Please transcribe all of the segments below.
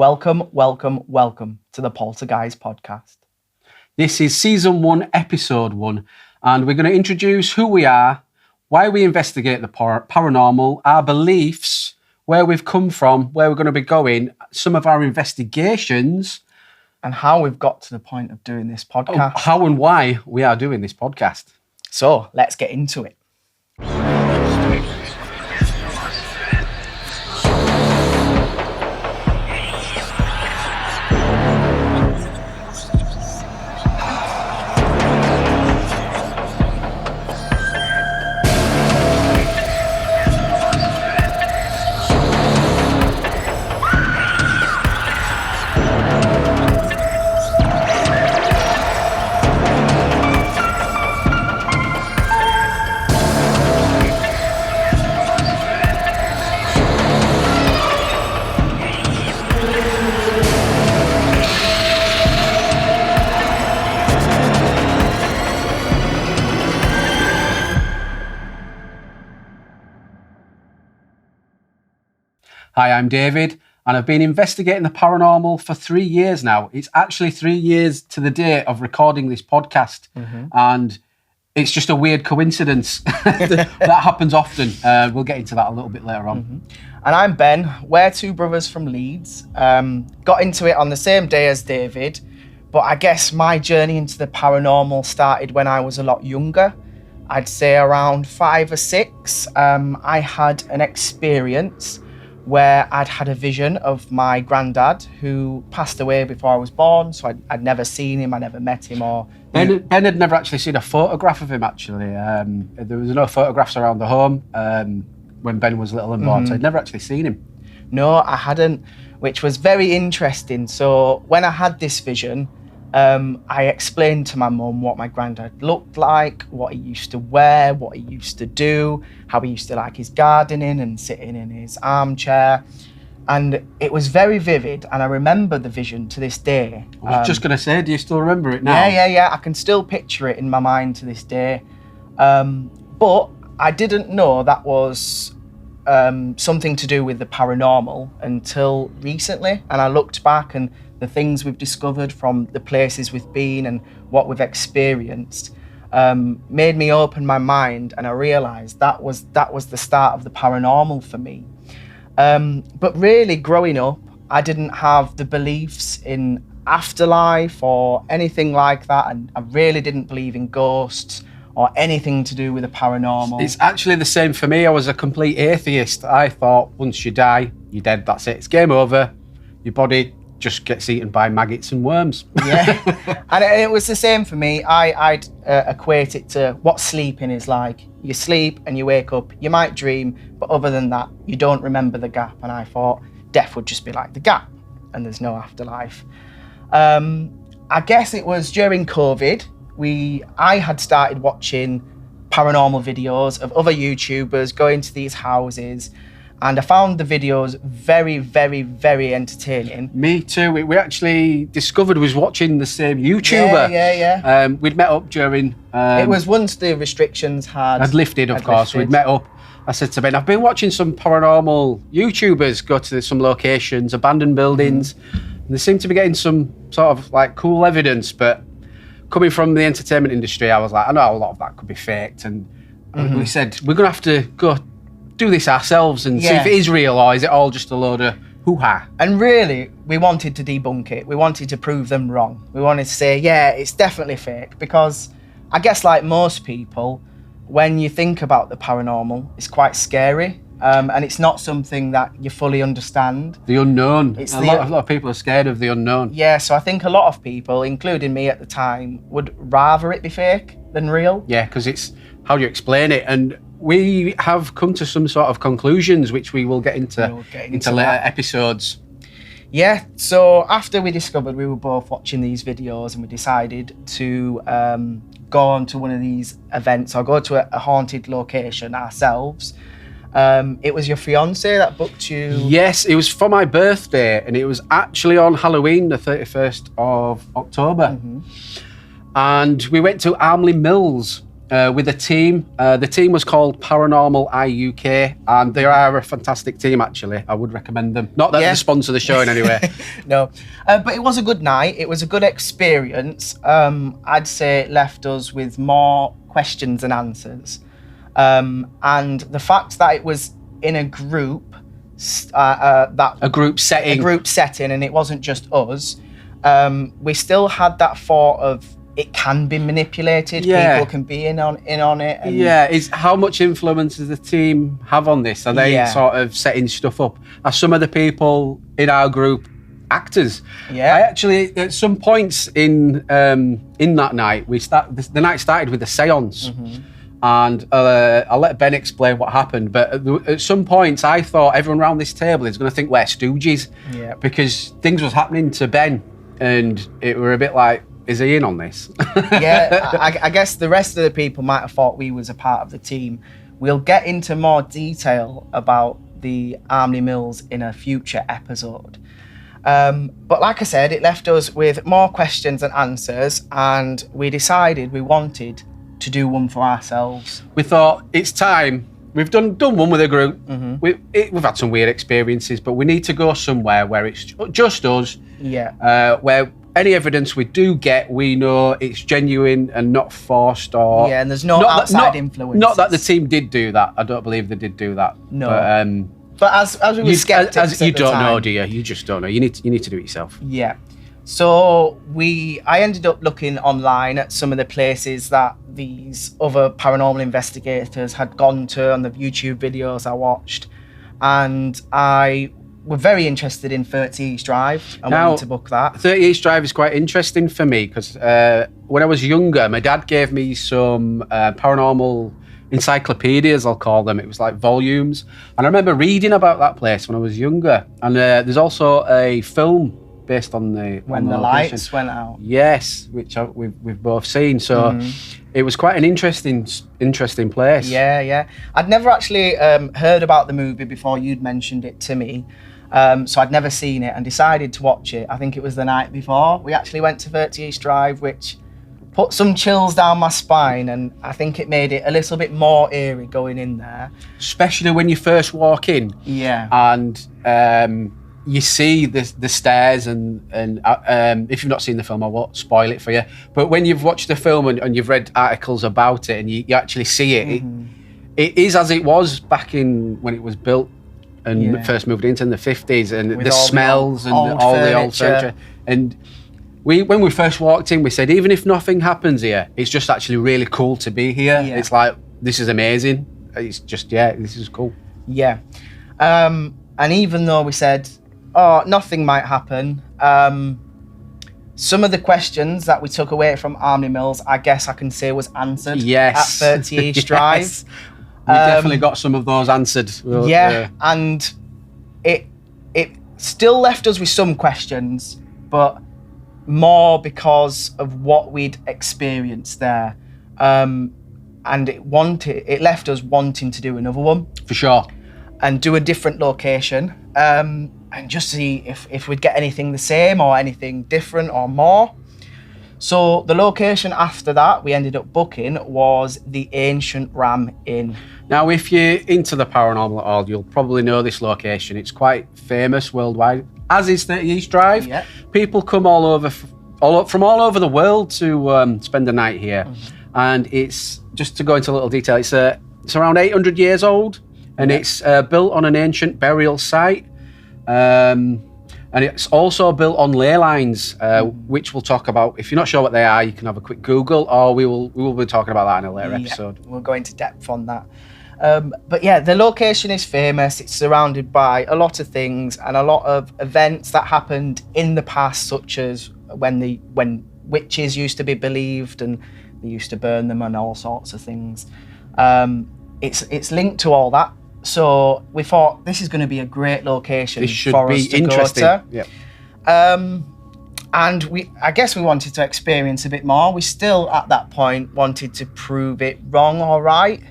Welcome to the Polterguys podcast. This is season 1, episode 1, and we're going to introduce who we are, why we investigate the paranormal, our beliefs, where we've come from, where we're going to be going, some of our investigations, and how we've got to the point of doing this podcast. How and why we are doing this podcast. So let's get into it. Hi, I'm David, and I've been investigating the paranormal for 3 years now. It's actually 3 years to the day of recording this podcast, and it's just a weird coincidence that happens often. We'll get into that a little bit later on. And I'm Ben. We're two brothers from Leeds. Got into it on the same day as David, but I guess my journey into the paranormal started when I was a lot younger. I'd say around 5 or 6. I had an experience where I'd had a vision of my granddad who passed away before I was born, so I'd never seen him, I never met him. Ben had never actually seen a photograph of him, actually. There was no photographs around the home when Ben was little and born, so I'd never actually seen him. No, I hadn't, which was very interesting. So when I had this vision, I explained to my mum what my granddad looked like, what he used to wear, what he used to do, how he used to like his gardening and sitting in his armchair. And it was very vivid, and I remember the vision to this day. I was just going to say, do you still remember it now? Yeah. I can still picture it in my mind to this day. But I didn't know that was something to do with the paranormal until recently. And I looked back, and the things we've discovered from the places we've been and what we've experienced made me open my mind, and I realised that was the start of the paranormal for me. But really, growing up, I didn't have the beliefs in afterlife or anything like that, and I really didn't believe in ghosts or anything to do with the paranormal. It's actually the same for me. I was a complete atheist. I thought once you die, you're dead, that's it. It's game over. Your body just gets eaten by maggots and worms. Yeah, and it was the same for me. I'd equate it to what sleeping is like. You sleep and you wake up, you might dream, but other than that, you don't remember the gap. And I thought death would just be like the gap and there's no afterlife. I guess it was during COVID, I had started watching paranormal videos of other YouTubers going to these houses, and I found the videos very, very, very entertaining. Me too. We actually discovered we was watching the same YouTuber. Yeah. We'd met up during... it was once the restrictions had lifted, of course. We'd met up. I said to Ben, I've been watching some paranormal YouTubers go to some locations, abandoned buildings, and they seem to be getting some sort of like cool evidence, but coming from the entertainment industry, I was like, I know a lot of that could be faked, and we said, we're going to have to go do this ourselves and see if it is real, or is it all just a load of hoo-ha? And really, we wanted to debunk it. We wanted to prove them wrong. We wanted to say, yeah, it's definitely fake, because I guess like most people, when you think about the paranormal, it's quite scary, and it's not something that you fully understand. The unknown. A lot of people are scared of the unknown. Yeah, so I think a lot of people, including me at the time, would rather it be fake than real. Yeah, because it's how do you explain it, and we have come to some sort of conclusions, which we will get into later episodes. Yeah, so after we discovered we were both watching these videos, and we decided to go on to one of these events or go to a haunted location ourselves. It was your fiance that booked you? Yes, it was for my birthday, and it was actually on Halloween, the 31st of October. And we went to Armley Mills, with a team. The team was called Paranormal IUK, and they are a fantastic team, actually. I would recommend them. Not that they sponsor the show in any way. No, but it was a good night. It was a good experience. I'd say it left us with more questions than answers. And the fact that it was in a group, a group setting, and it wasn't just us, we still had that thought of it can be manipulated. People can be in on it. And is how much influence does the team have on this? Are they sort of setting stuff up? Are some of the people in our group actors? Yeah. I actually, at some points in that night, the night started with a séance. Mm-hmm. And I'll let Ben explain what happened. But at some points, I thought everyone around this table is going to think we're stooges. Yeah. Because things was happening to Ben, and it were a bit like, is he in on this? Yeah, I guess the rest of the people might have thought we was a part of the team. We'll get into more detail about the Armley Mills in a future episode. But like I said, it left us with more questions than answers, and we decided we wanted to do one for ourselves. We thought it's time. We've done one with a group. Mm-hmm. We've had some weird experiences, but we need to go somewhere where it's just us. Yeah. Where any evidence we do get, we know it's genuine and not forced or... Yeah, and there's no outside influence. Not that the team did do that. I don't believe they did do that. No. But as we were skeptics you don't know, do you? You just don't know. You need to do it yourself. Yeah. So I ended up looking online at some of the places that these other paranormal investigators had gone to on the YouTube videos I watched, and I were very interested in 30 East Drive. I wanted to book that. 30 East Drive is quite interesting for me because when I was younger, my dad gave me some paranormal encyclopedias, I'll call them. It was like volumes, and I remember reading about that place when I was younger. And there's also a film based on when the lights went out. Yes, which we've both seen. So it was quite an interesting place. Yeah. I'd never actually heard about the movie before you'd mentioned it to me. So I'd never seen it and decided to watch it. I think it was the night before. We actually went to 30 East Drive, which put some chills down my spine, and I think it made it a little bit more eerie going in there. Especially when you first walk in. Yeah. And you see the stairs, and if you've not seen the film, I won't spoil it for you. But when you've watched the film and you've read articles about it and you actually see it, it is as it was back in when it was built and first moved into in the 50s, and with the smells and all the old furniture. And when we first walked in, we said, even if nothing happens here, it's just actually really cool to be here. Yeah. It's like, this is amazing. It's just, this is cool. Yeah. And even though we said, nothing might happen, some of the questions that we took away from Armley Mills, I guess I can say was answered at 30 East Drive. Yes. We definitely got some of those answered. And it still left us with some questions, but more because of what we'd experienced there. And it left us wanting to do another one. For sure. And do a different location. And just see if we'd get anything the same or anything different or more. So the location after that we ended up booking was the Ancient Ram Inn. Now, if you're into the paranormal at all, you'll probably know this location. It's quite famous worldwide, as is 30 East Drive. Yeah. People come from all over the world to spend the night here. And it's, just to go into a little detail, it's around 800 years old, and it's built on an ancient burial site. And it's also built on ley lines, which we'll talk about. If you're not sure what they are, you can have a quick Google, or we will be talking about that in a later episode. We'll go into depth on that. But yeah, the location is famous. It's surrounded by a lot of things and a lot of events that happened in the past, such as when witches used to be believed and they used to burn them and all sorts of things. It's linked to all that. So we thought this is going to be a great location for us to go to. Yeah. And I guess we wanted to experience a bit more. We still, at that point, wanted to prove it wrong or right.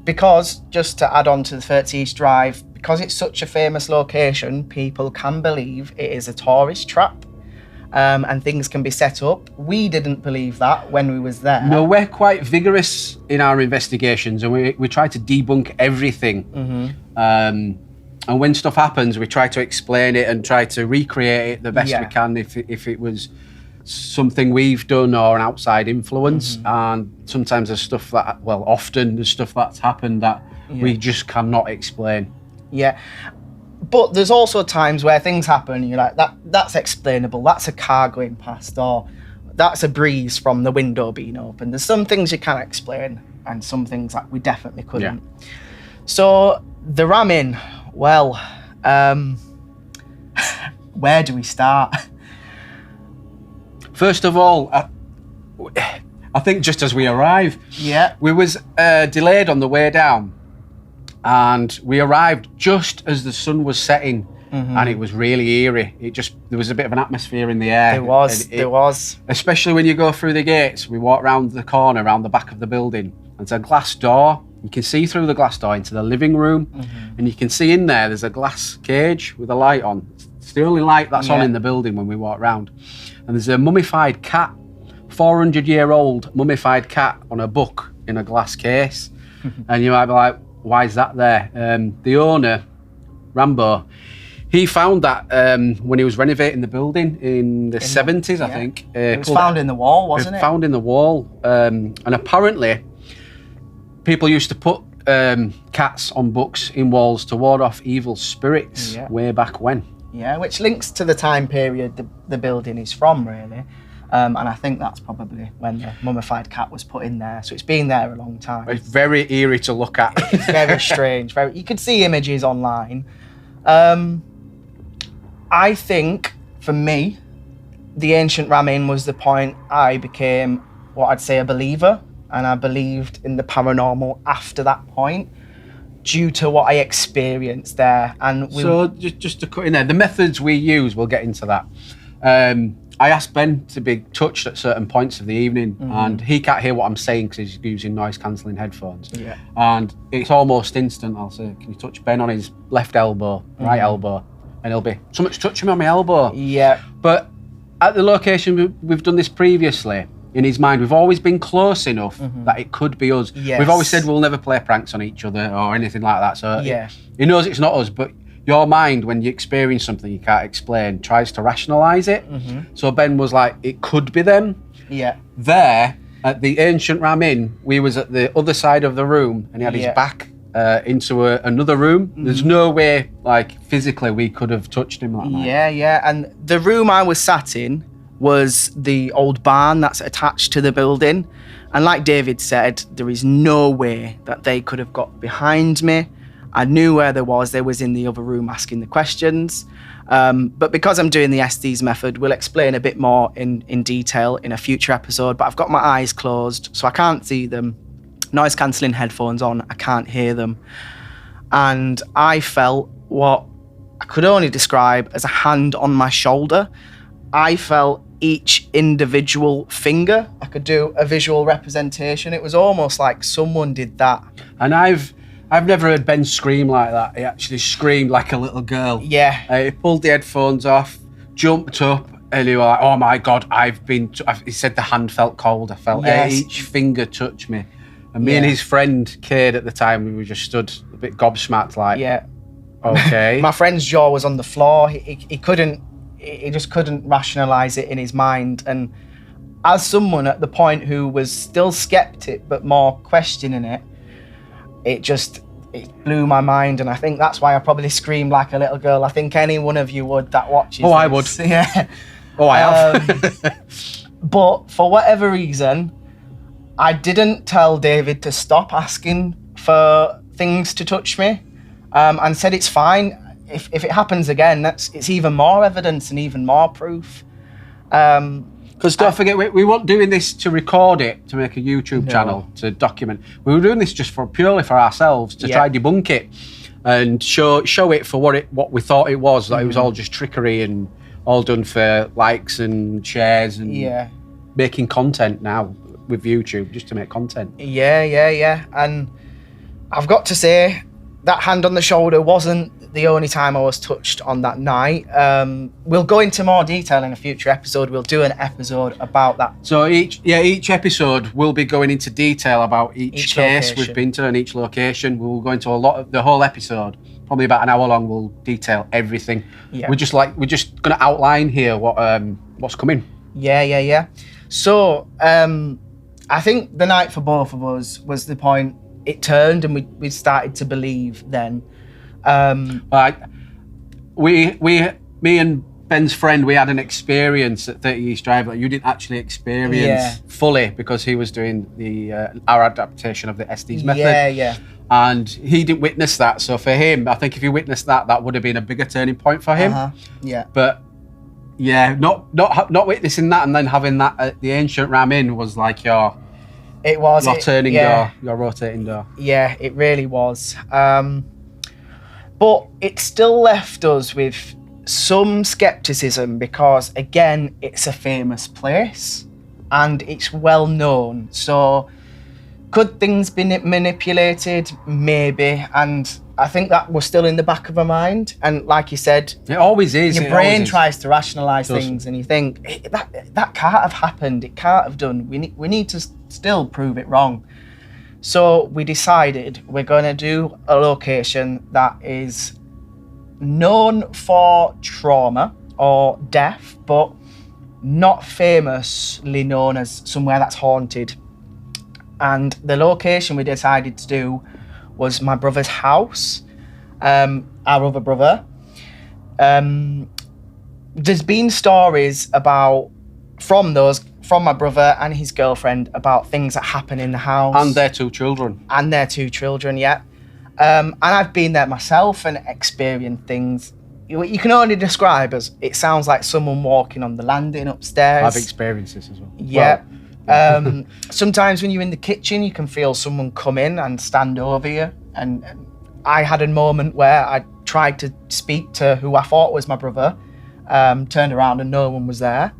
Because, just to add on to the 30 East Drive, because it's such a famous location, people can believe it is a tourist trap. and things can be set up. We didn't believe that when we was there. No, we're quite vigorous in our investigations, and we try to debunk everything. And when stuff happens, we try to explain it and try to recreate it the best we can if it was something we've done or an outside influence. And sometimes there's stuff that, well, often there's stuff that's happened that we just cannot explain. Yeah. But there's also times where things happen and you're like, that's explainable. That's a car going past, or that's a breeze from the window being open. There's some things you can't explain and some things that we definitely couldn't. Yeah. So the ramming, well, where do we start? First of all, I think just as we arrive, we was delayed on the way down, and we arrived just as the sun was setting, and it was really eerie. There was a bit of an atmosphere in the air. There was. Especially when you go through the gates. We walk round the corner, around the back of the building, and there's a glass door. You can see through the glass door into the living room, and you can see in there's a glass cage with a light on. It's the only light that's on in the building when we walk round. And there's a mummified cat, 400-year-old mummified cat on a book in a glass case. And you might be like, why is that there? The owner, Rambo, he found that when he was renovating the building in the 70s, I think. It was found in the wall, wasn't it? Found in the wall. And apparently, people used to put cats on books in walls to ward off evil spirits way back when. Yeah, which links to the time period the building is from, really. And I think that's probably when the mummified cat was put in there. So it's been there a long time. It's very eerie to look at. It's very strange. You could see images online. I think, for me, the ancient ramming was the point I became what I'd say a believer. And I believed in the paranormal after that point, due to what I experienced there. And so just to cut in there, the methods we use, we'll get into that. I asked Ben to be touched at certain points of the evening, and he can't hear what I'm saying because he's using noise-cancelling headphones. Yeah. And it's almost instant. I'll say, can you touch Ben on his left elbow, right elbow? And he'll be, someone's touching me on my elbow. Yeah. But at the location we've done this previously, in his mind, we've always been close enough that it could be us. Yes. We've always said we'll never play pranks on each other or anything like that. So he knows it's not us, but your mind, when you experience something you can't explain, tries to rationalise it. So Ben was like, it could be them. Yeah. There, at the ancient ramming, we was at the other side of the room, and he had his back into another room. There's no way, like, physically we could have touched him like that. Yeah. And the room I was sat in was the old barn that's attached to the building. And like David said, there is no way that they could have got behind me. I knew where they was in the other room asking the questions. But because I'm doing the SD's method, we'll explain a bit more in detail in a future episode. But I've got my eyes closed, so I can't see them. Noise cancelling headphones on, I can't hear them. And I felt what I could only describe as a hand on my shoulder. I felt each individual finger. I could do a visual representation. It was almost like someone did that. And I've never heard Ben scream like that. He actually screamed like a little girl. Yeah. He pulled the headphones off, jumped up, and he was like, oh my God, he said the hand felt cold. I felt each finger touch me. And me and his friend, Cade, at the time, we were just stood a bit gobsmacked like, okay. My friend's jaw was on the floor. He just couldn't rationalise it in his mind. And as someone at the point who was still skeptic but more questioning it, it blew my mind. And I think that's why I probably screamed like a little girl. I think any one of you would that watches I would. Yeah. Oh, I have. But for whatever reason, I didn't tell David to stop asking for things to touch me, and said it's fine. If it happens again, it's even more evidence and even more proof. Because don't forget, we weren't doing this to record it, to make a YouTube channel, to document. We were doing this just purely for ourselves, to try debunk it and show it for what we thought it was, that it was all just trickery and all done for likes and shares and making content now with YouTube, just to make content. Yeah. And I've got to say, that hand on the shoulder wasn't the only time I was touched on that night. We'll go into more detail in a future episode. We'll do an episode about that. So each episode will be going into detail about each case location we've been to and each location. We'll go into a lot of the whole episode, probably about an hour long. We'll detail everything. Yeah. We're just going to outline here what's coming. Yeah. So I think the night for both of us was the point it turned, and we started to believe then. Me and Ben's friend, we had an experience at 30 East Drive that you didn't actually experience fully, because he was doing our adaptation of the Estes method. Yeah. And he didn't witness that. So for him, I think if he witnessed that, that would have been a bigger turning point for him. Yeah. But yeah, not witnessing that and then having that at the ancient ram in was like your turning door, your rotating door. Yeah, it really was. But it still left us with some skepticism, because again, it's a famous place and it's well known. So could things be manipulated? Maybe. And I think that was still in the back of our mind. And like you said, it always is. Your brain tries to rationalise things, and you think that can't have happened. It can't have done. We need to still prove it wrong. So we decided we're going to do a location that is known for trauma or death, but not famously known as somewhere that's haunted. And the location we decided to do was my brother's house, our other brother. There's been stories from my brother and his girlfriend about things that happen in the house. And their two children. Yeah. And I've been there myself and experienced things you can only describe as it sounds like someone walking on the landing upstairs. I've experienced this as well. Yeah. Sometimes when you're in the kitchen, you can feel someone come in and stand over you. And I had a moment where I tried to speak to who I thought was my brother, turned around and no one was there.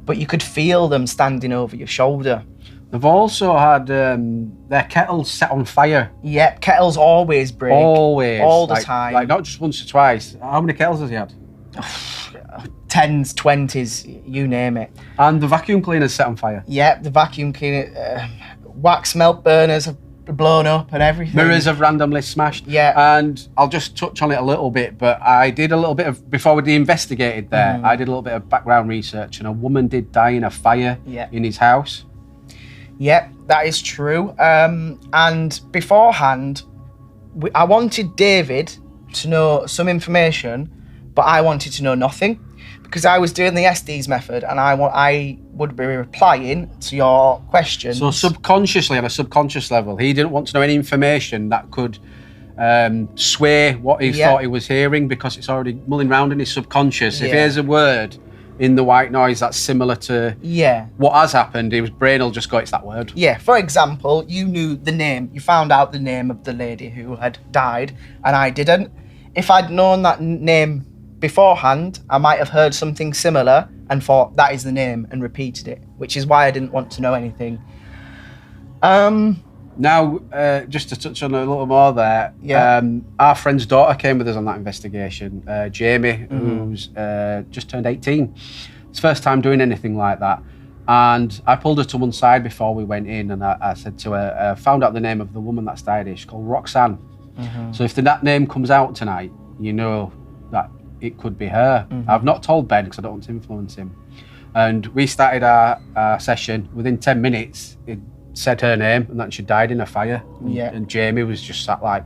But you could feel them standing over your shoulder. They've also had their kettles set on fire. Yeah, kettles always break. Always. All the time. Like not just once or twice. How many kettles has he had? 10s, 20s, you name it. And the vacuum cleaner's set on fire. Yeah, the vacuum cleaner, wax melt burners have blown up and everything. Mirrors have randomly smashed. Yeah. And I'll just touch on it a little bit, but I did a little bit of, before we investigated there, I did a little bit of background research, and a woman did die in a fire in his house. Yeah, that is true. And beforehand, I wanted David to know some information, but I wanted to know nothing, because I was doing the Estes method, and I would be replying to your questions. So subconsciously, on a subconscious level, he didn't want to know any information that could sway what he thought he was hearing, because it's already mulling around in his subconscious. If there's a word in the white noise that's similar to what has happened, his brain will just go, it's that word. Yeah, for example, you knew the name, you found out the name of the lady who had died, and I didn't. If I'd known that name beforehand, I might have heard something similar and thought that is the name and repeated it, which is why I didn't want to know anything. Now, just to touch on a little more there, our friend's daughter came with us on that investigation, Jamie, who's just turned 18. It's first time doing anything like that. And I pulled her to one side before we went in, and I said to her, found out the name of the woman that's died here. She's called Roxanne. So if that name comes out tonight, you know that it could be her. I've not told Ben because I don't want to influence him. And we started our session. Within 10 minutes, it said her name and that she died in a fire. And Jamie was just sat like...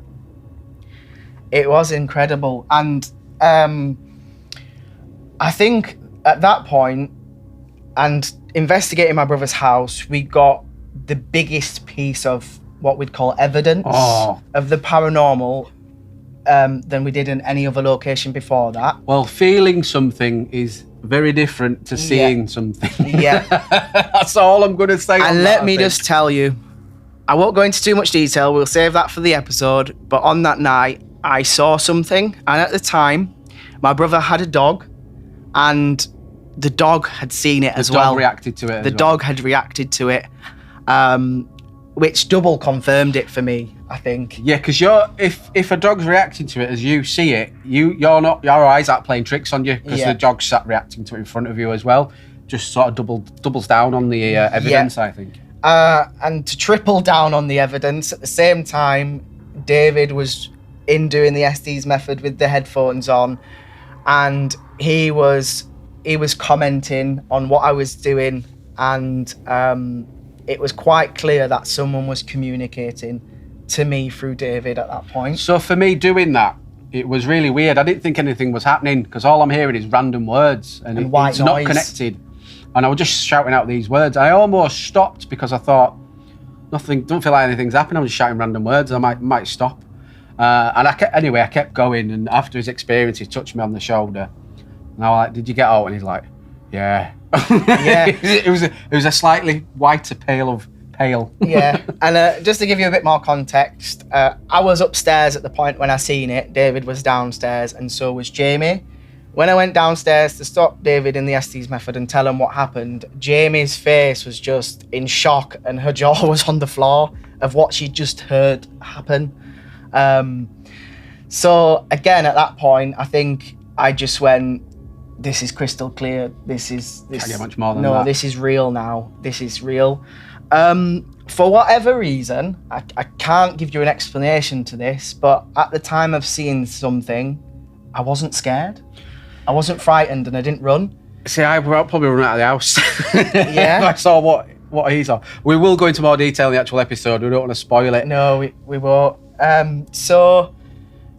It was incredible. And I think at that point, and investigating my brother's house, we got the biggest piece of what we'd call evidence of the paranormal than we did in any other location before that. Well, feeling something is very different to seeing something. That's all I'm going to say. And let me just tell you, I won't go into too much detail. We'll save that for the episode. But on that night, I saw something. And at the time, my brother had a dog, and the dog had seen it as well. The dog reacted to it. The dog had reacted to it. which double confirmed it for me, I think. Yeah, because if a dog's reacting to it as you see it, your eyes aren't playing tricks on you, because the dog's sat reacting to it in front of you as well. Just sort of doubles down on the evidence, I think. And to triple down on the evidence, at the same time, David was in doing the Estes method with the headphones on, and he was commenting on what I was doing, and it was quite clear that someone was communicating to me through David at that point. So for me doing that, it was really weird. I didn't think anything was happening, because all I'm hearing is random words, and it's noise. Not connected. And I was just shouting out these words. I almost stopped because I thought, don't feel like anything's happening. I'm just shouting random words. I might stop. And I kept going. And after his experience, he touched me on the shoulder. And I was like, "Did you get out?" And he's like, "Yeah." Yeah. It was a slightly whiter pale. Yeah. And just to give you a bit more context, I was upstairs at the point when I seen it. David was downstairs, and so was Jamie. When I went downstairs to stop David in the Estes method and tell him what happened, Jamie's face was just in shock, and her jaw was on the floor of what she'd just heard happen. So again, at that point, I think I just went, "This is crystal clear. This. Can't get much more than no, that. This is real now. This is real." For whatever reason, I can't give you an explanation to this, but at the time of seeing something, I wasn't scared. I wasn't frightened, and I didn't run. See, I would probably run out of the house. Yeah. If I saw what he saw. We will go into more detail in the actual episode. We don't want to spoil it. No, we won't. So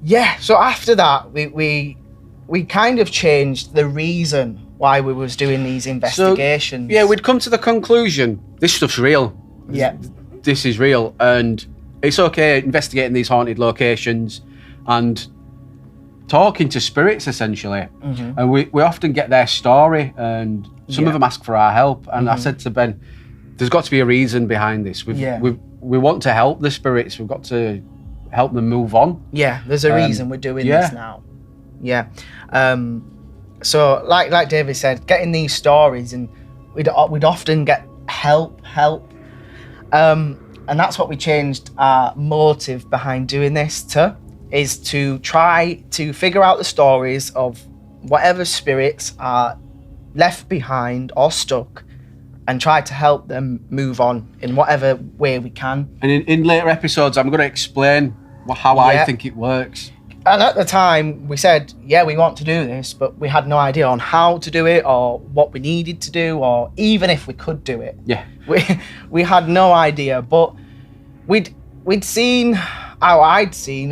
after that, we kind of changed the reason why we was doing these investigations. So, we'd come to the conclusion, this stuff's real. Yeah. This is real, and it's okay investigating these haunted locations and talking to spirits, essentially. Mm-hmm. And we often get their story, and some of them ask for our help. And I said to Ben, there's got to be a reason behind this. We want to help the spirits. We've got to help them move on. Yeah, there's a reason we're doing this now. Yeah. So like David said, getting these stories, and we'd often get help. And that's what we changed our motive behind doing this to, is to try to figure out the stories of whatever spirits are left behind or stuck, and try to help them move on in whatever way we can. And in later episodes, I'm going to explain how I think it works. And at the time, we said, we want to do this, but we had no idea on how to do it, or what we needed to do, or even if we could do it. Yeah. We had no idea, but I'd seen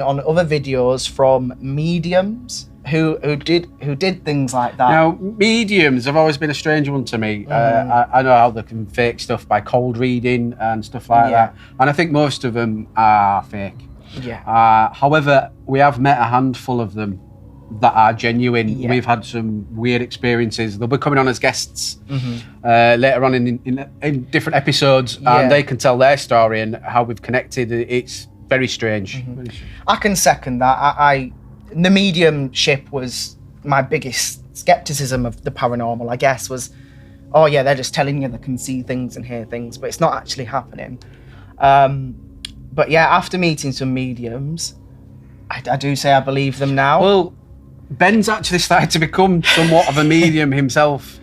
on other videos from mediums who did things like that. Now, mediums have always been a strange one to me. I know how they can fake stuff by cold reading and stuff like that, and I think most of them are fake. Yeah. However, we have met a handful of them that are genuine. Yeah. We've had some weird experiences. They'll be coming on as guests later on in different episodes, and they can tell their story and how we've connected. It's very strange. Very strange. I can second that. The mediumship was my biggest skepticism of the paranormal, I guess, was, they're just telling you they can see things and hear things, but it's not actually happening. But after meeting some mediums, I do say I believe them now. Well, Ben's actually started to become somewhat of a medium himself.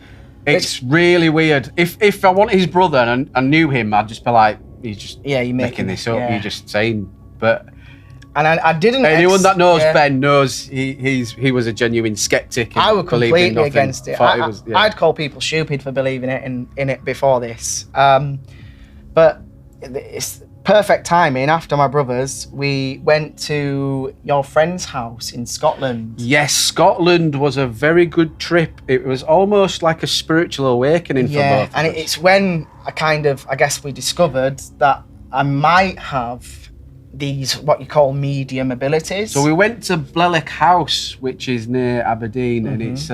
It's really weird. If I wanted his brother and I knew him, I'd just be like, he's just you're making this up. You're just saying. But and I didn't. Anyone that knows Ben knows he was a genuine skeptic. I was completely against it. I'd call people stupid for believing it in it before this. But it's perfect timing. After my brothers, we went to your friend's house in Scotland. Yes, Scotland was a very good trip. It was almost like a spiritual awakening for both of us. And it's when I guess we discovered that I might have these, what you call medium abilities. So we went to Blelack House, which is near Aberdeen, and it's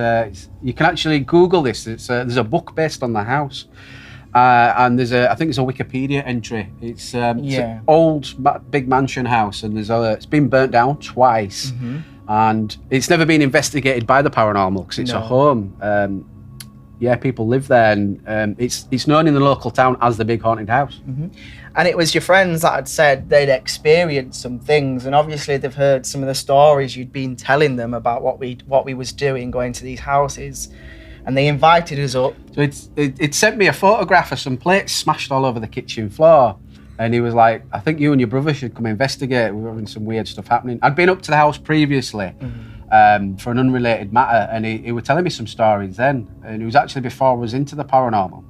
you can actually Google this. There's a book based on the house. And I think there's a Wikipedia entry. It's an old, big mansion house, and it's been burnt down twice, and it's never been investigated by the paranormal because it's a home. yeah, people live there, and it's known in the local town as the Big Haunted House. Mm-hmm. And it was your friends that had said they'd experienced some things, and obviously they've heard some of the stories you'd been telling them about what we was doing, going to these houses, and they invited us up. So it sent me a photograph of some plates smashed all over the kitchen floor, and he was like, I think you and your brother should come investigate. We were having some weird stuff happening. I'd been up to the house previously. For an unrelated matter, and he was telling me some stories then, and it was actually before I was into the paranormal.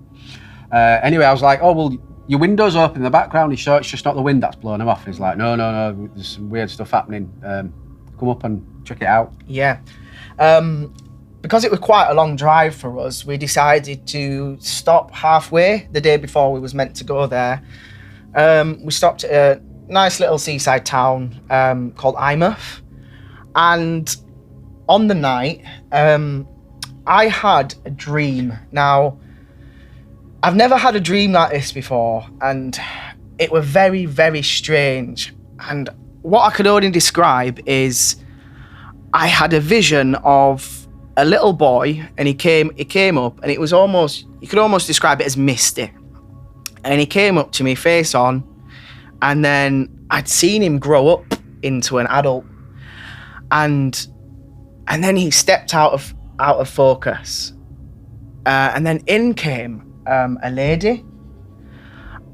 Anyway, I was like, oh, well, your window's open in the background. He's sure it's just not the wind that's blowing him off? He's like, no, there's some weird stuff happening. Come up and check it out. Yeah. Because it was quite a long drive for us, we decided to stop halfway the day before we was meant to go there. We stopped at a nice little seaside town called Eyemouth, and on the night, I had a dream. Now, I've never had a dream like this before, and it was very, very strange. And what I could only describe is I had a vision of a little boy, and he came up, and it was almost, you could almost describe it as misty. And he came up to me face on, and then I'd seen him grow up into an adult. And then he stepped out of focus, and then in came a lady,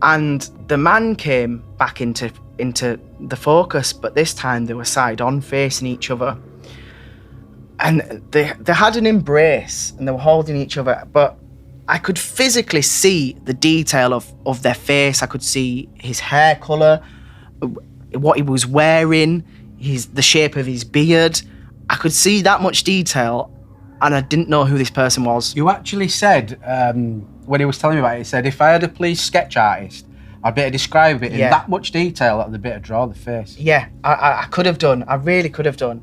and the man came back into the focus, but this time they were side on, facing each other, and they had an embrace and they were holding each other, but I could physically see the detail of their face. I could see his hair colour, what he was wearing, the shape of his beard. I could see that much detail, and I didn't know who this person was. You actually said, when he was telling me about it, he said, if I had a police sketch artist, I'd better describe it in that much detail that they'd better draw the face. Yeah, I could have done. I really could have done.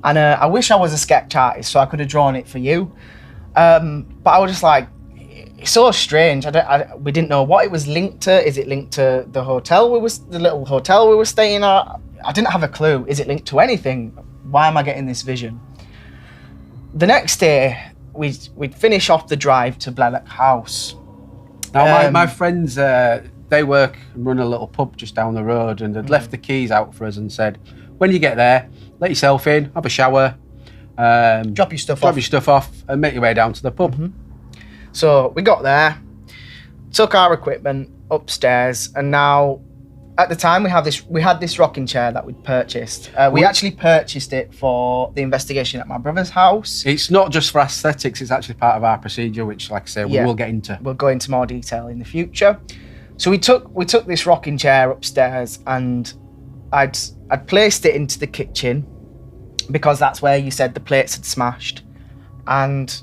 And I wish I was a sketch artist so I could have drawn it for you. But I was just like, it's so strange. We didn't know what it was linked to. Is it linked to the little hotel we were staying at? I didn't have a clue. Is it linked to anything? Why am I getting this vision? The next day, we'd finish off the drive to Blelack House. Now, my friends, they work and run a little pub just down the road, and they'd left the keys out for us and said, when you get there, let yourself in, have a shower, drop your stuff off, and make your way down to the pub. So we got there, took our equipment upstairs, and now, at the time, we had this rocking chair that we'd purchased. We actually purchased it for the investigation at my brother's house. It's not just for aesthetics, it's actually part of our procedure, which, like I say, we will get into. We'll go into more detail in the future. So we took this rocking chair upstairs, and I'd placed it into the kitchen because that's where you said the plates had smashed. And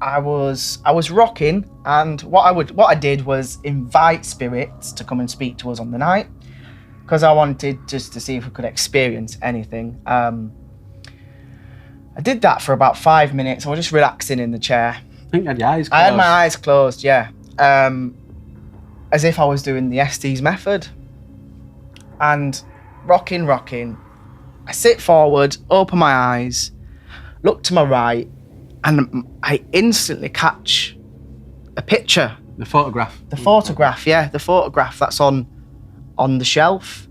I was rocking, and what I did was invite spirits to come and speak to us on the night, because I wanted just to see if we could experience anything. I did that for about 5 minutes. I was just relaxing in the chair. I think you had your eyes closed. I had my eyes closed, yeah. As if I was doing the Estes method. And rocking. I sit forward, open my eyes, look to my right, and I instantly catch a picture. The photograph. The photograph, yeah. The photograph that's on the shelf.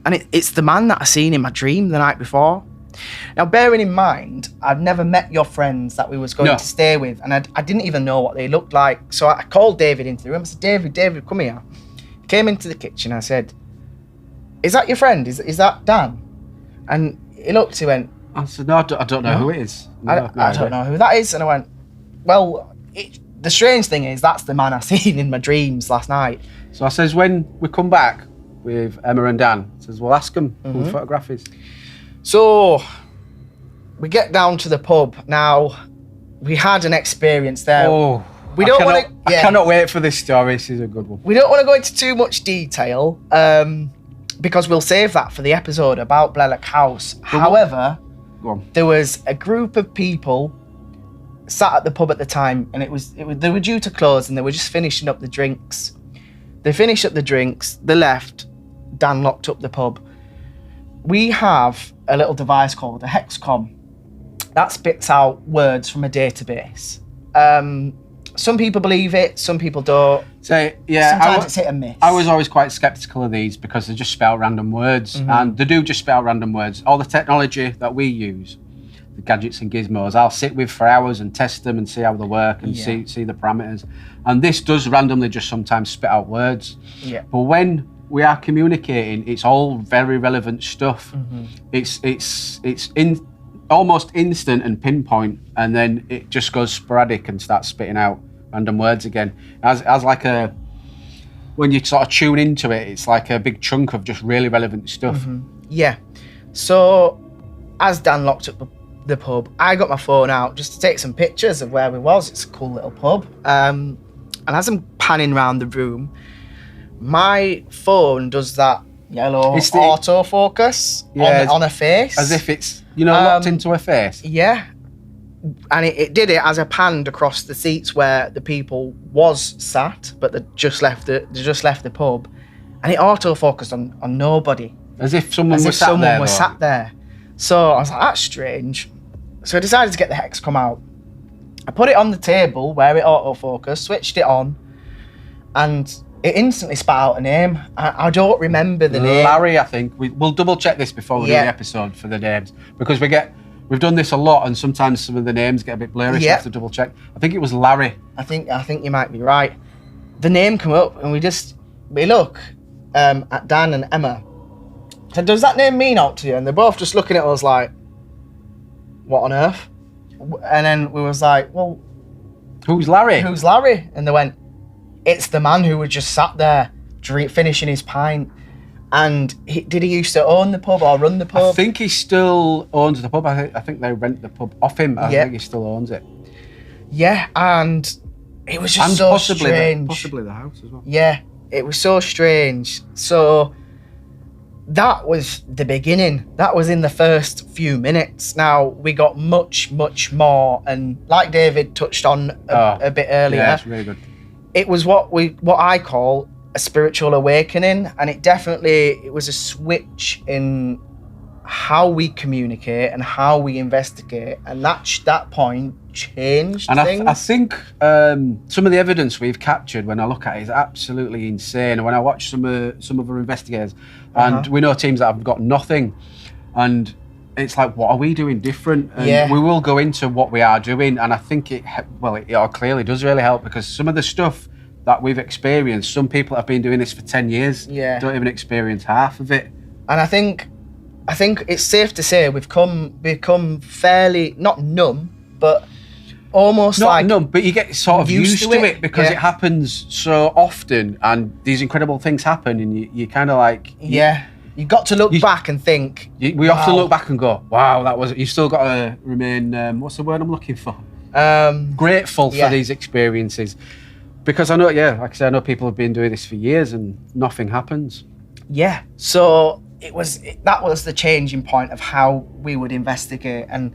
And it's the man that I seen in my dream the night before. Now, bearing in mind, I'd never met your friends that we was going to stay with, and I didn't even know what they looked like. So I called David into the room. I said, David, come here. He came into the kitchen. I said, is that your friend? Is that Dan? And he looked, he went, I said, no, I don't know who it is. I don't know who that is. And I went, well, the strange thing is that's the man I seen in my dreams last night. So I says, when we come back with Emma and Dan, I says, we'll ask them who the photograph is. So we get down to the pub. Now, we had an experience there. Oh, I cannot wait for this story. This is a good one. We don't want to go into too much detail because we'll save that for the episode about Blelack House. However, there was a group of people sat at the pub at the time, and they were due to close, and they were just finishing up the drinks. They finished up the drinks, they left, Dan locked up the pub. We have a little device called a hexcom that spits out words from a database. some people believe it, some people don't. So yeah, Sometimes it's hit and miss. I was always quite sceptical of these because they just spell random words, and they do just spell random words. All the technology that we use, the gadgets and gizmos, I'll sit with for hours and test them and see how they work and see the parameters. And this does randomly just sometimes spit out words. Yeah. But when we are communicating, it's all very relevant stuff. It's almost instant and pinpoint, and then it just goes sporadic and starts spitting out random words again. As like when you sort of tune into it, it's like a big chunk of just really relevant stuff. Yeah. So as Dan locked up the pub, I got my phone out just to take some pictures of where we was. It's a cool little pub. And as I'm panning around the room, my phone does that yellow autofocus on her face. As if it's, locked into her face. Yeah. And it did it as I panned across the seats where the people was sat, but they just left the pub. And it autofocused on nobody. As if someone was sat there. So I was like, that's strange. So I decided to get the hex come out. I put it on the table where it autofocused, switched it on, and it instantly spat out a name. I don't remember the name. Larry, I think. We'll double check this before we do the episode for the names, because we've done this a lot, and sometimes some of the names get a bit blurry, so we have to double check. I think it was Larry. I think you might be right. The name come up, and we look at Dan and Emma. So does that name mean out to you? And they're both just looking at us like, what on earth? And then we was like, well, who's Larry? Who's Larry? And they went, it's the man who was just sat there finishing his pint. And did he used to own the pub or run the pub? I think he still owns the pub. I think they rent the pub off him. I think he still owns it. Yeah, and it was just so strange. Possibly the house as well. Yeah, it was so strange. So that was the beginning. That was in the first few minutes. Now, we got much, much more. And like David touched on a bit earlier, yeah, it's really good. It was what I call a spiritual awakening, and it was a switch in how we communicate and how we investigate, and that point changed things. I think some of the evidence we've captured, when I look at it, is absolutely insane. And when I watch some other investigators, and we know teams that have got nothing, and it's like, what are we doing different? And we will go into what we are doing, and I think it clearly does really help, because some of the stuff that we've experienced, some people have been doing this for 10 years, don't even experience half of it. And I think it's safe to say we've become fairly, not numb, but almost not like numb, but you get sort of used to it because it happens so often, and these incredible things happen, and you kind of like... You got to look back and think... We often look back and go, wow, that was... You've still got to remain... what's the word I'm looking for? Grateful for these experiences. Because I know, like I said, I know people have been doing this for years and nothing happens. Yeah. So that was the changing point of how we would investigate, and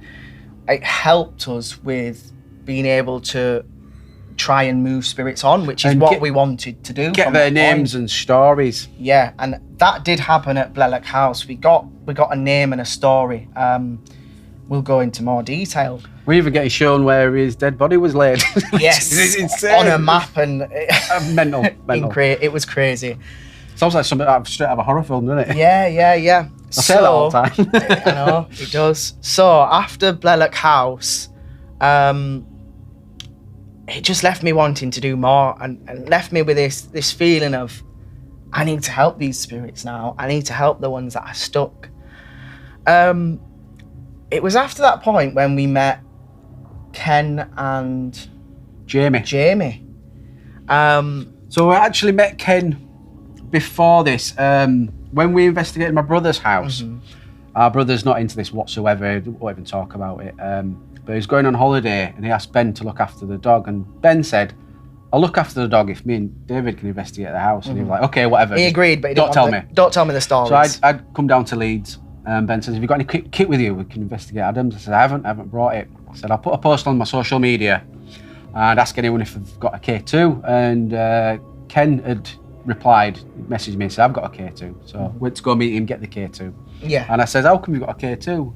it helped us with being able to try and move spirits on, which is what we wanted to do. Get their names and stories. Yeah, and that did happen at Blelack House. We got a name and a story. We'll go into more detail. We're even getting shown where his dead body was laid. Yes, it's insane. On a map, and mental. It was crazy. Sounds like something straight out of a horror film, doesn't it? Yeah. I say that all the time. I know, it does. So after Blelack House, it just left me wanting to do more, and left me with this feeling of, I need to help these spirits now. I need to help the ones that are stuck. It was after that point when we met Ken and Jamie. So we actually met Ken before this. When we investigated my brother's house, our brother's not into this whatsoever. He won't even talk about it. But he was going on holiday, and he asked Ben to look after the dog, and Ben said, I'll look after the dog if me and David can investigate the house. And he was like, okay, whatever. He agreed, but he don't tell me. Don't tell me the stories. So I'd come down to Leeds. Ben says, have you got any kit with you? We can investigate Adams. I said, I haven't brought it. I said, I'll put a post on my social media and ask anyone if they've got a K2. And Ken had replied, messaged me and said, I've got a K2. So went to go meet him, get the K2. Yeah. And I said, how come you've got a K2?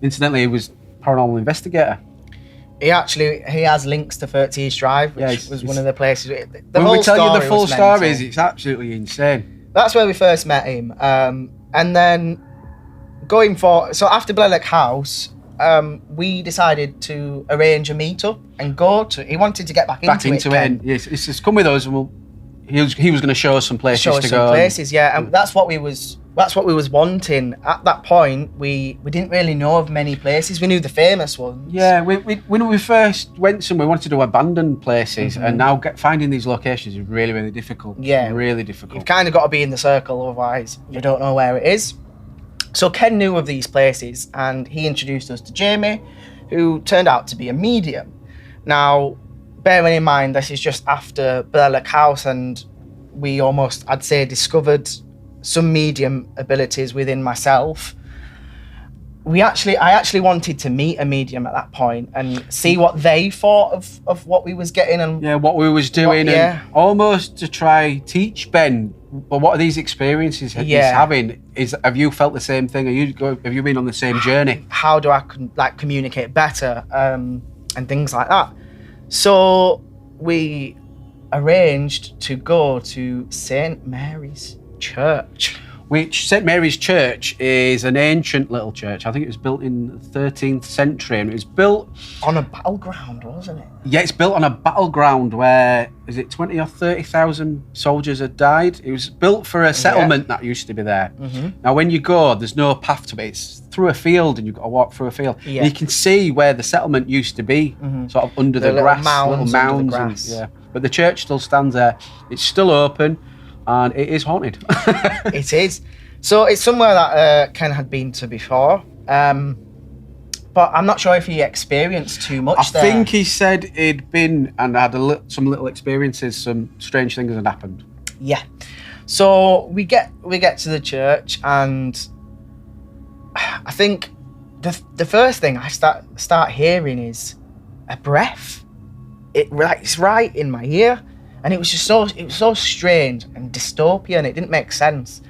Incidentally, he was paranormal investigator. He has links to 30 Drive, which was one of the places. When we tell you the full stories, it's absolutely insane. That's where we first met him. And then going for, so after Blelack House, we decided to arrange a meet-up and go to, he wanted to get back into it. And yes, it's just come with us, and he was going to show us some places to go. And that's what we was wanting. At that point, we didn't really know of many places. We knew the famous ones. Yeah, when we first went somewhere, we wanted to do abandoned places, and now finding these locations is really, really difficult. Yeah, really difficult. You've kind of got to be in the circle, otherwise you don't know where it is. So Ken knew of these places, and he introduced us to Jamie, who turned out to be a medium. Now, bearing in mind this is just after Blelack House, and we almost, I'd say, discovered some medium abilities within myself. I actually wanted to meet a medium at that point and see what they thought of what we was getting and what we was doing, and almost to try teach Ben. But what are these experiences he's having? Have you felt the same thing? Have you been on the same journey? How do I communicate better and things like that? So we arranged to go to St. Mary's Church. Which, St. Mary's Church is an ancient little church. I think it was built in the 13th century, and it was built on a battleground, wasn't it? Yeah, it's built on a battleground where, is it 20 or 30,000 soldiers had died? It was built for a settlement that used to be there. Now, when you go, there's no path to it. It's through a field, and you've got to walk through a field. You can see where the settlement used to be, sort of under the grass, little mounds. But the church still stands there. It's still open, and it is haunted. It is. So it's somewhere that Ken had been to before, but I'm not sure if he experienced too much there. I think he said he'd been and had some little experiences, some strange things had happened. Yeah. So we get to the church, and I think the first thing I start hearing is a breath. It's right in my ear. And it was so strange and dystopian. It didn't make sense.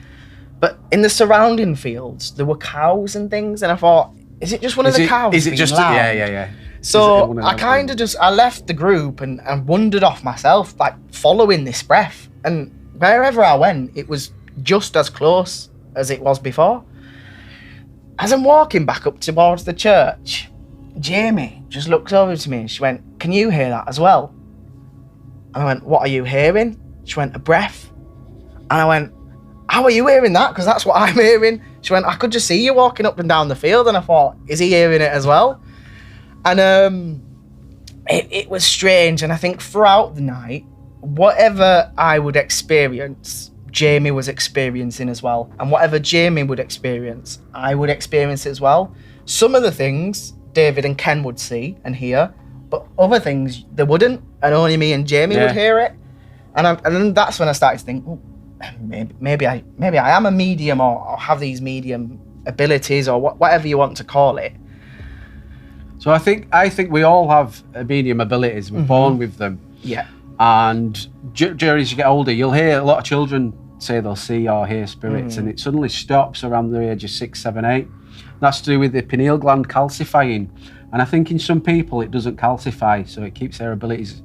But in the surrounding fields, there were cows and things, and I thought, is it just one of the cows? Is it just loud? Yeah. So I kind of I left the group and wandered off myself, like following this breath. And wherever I went, it was just as close as it was before. As I'm walking back up towards the church, Jamie just looked over to me and she went, "Can you hear that as well?" And I went, "What are you hearing?" She went, "A breath." And I went, "How are you hearing that? Because that's what I'm hearing." She went, "I could just see you walking up and down the field." And I thought, is he hearing it as well? And it was strange. And I think throughout the night, whatever I would experience, Jamie was experiencing as well. And whatever Jamie would experience, I would experience as well. Some of the things David and Ken would see and hear, but other things they wouldn't, and only me and Jamie would hear it. And then that's when I started to think, maybe I am a medium, or have these medium abilities, or whatever you want to call it. So I think we all have medium abilities. We're born with them. Yeah. And as you get older, you'll hear a lot of children say they'll see or hear spirits, and it suddenly stops around the age of 6, 7, 8. That's to do with the pineal gland calcifying. And I think in some people it doesn't calcify, so it keeps their abilities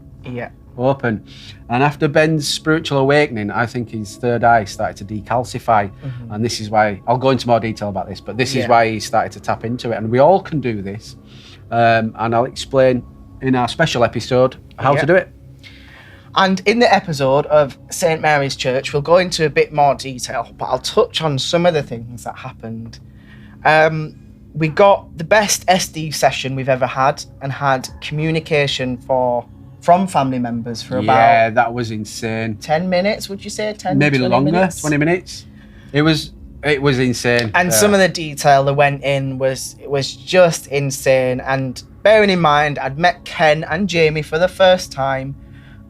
open. And after Ben's spiritual awakening, I think his third eye started to decalcify. And this is why, I'll go into more detail about this, but this is why he started to tap into it. And we all can do this. And I'll explain in our special episode how to do it. And in the episode of St. Mary's Church, we'll go into a bit more detail, but I'll touch on some of the things that happened. We got the best SD session we've ever had, and had communication from family members for about... Yeah, that was insane. 10 minutes, would you say? 10, maybe 20 longer, minutes? 20 minutes. It was insane. And some of the detail that went in was just insane. And bearing in mind, I'd met Ken and Jamie for the first time.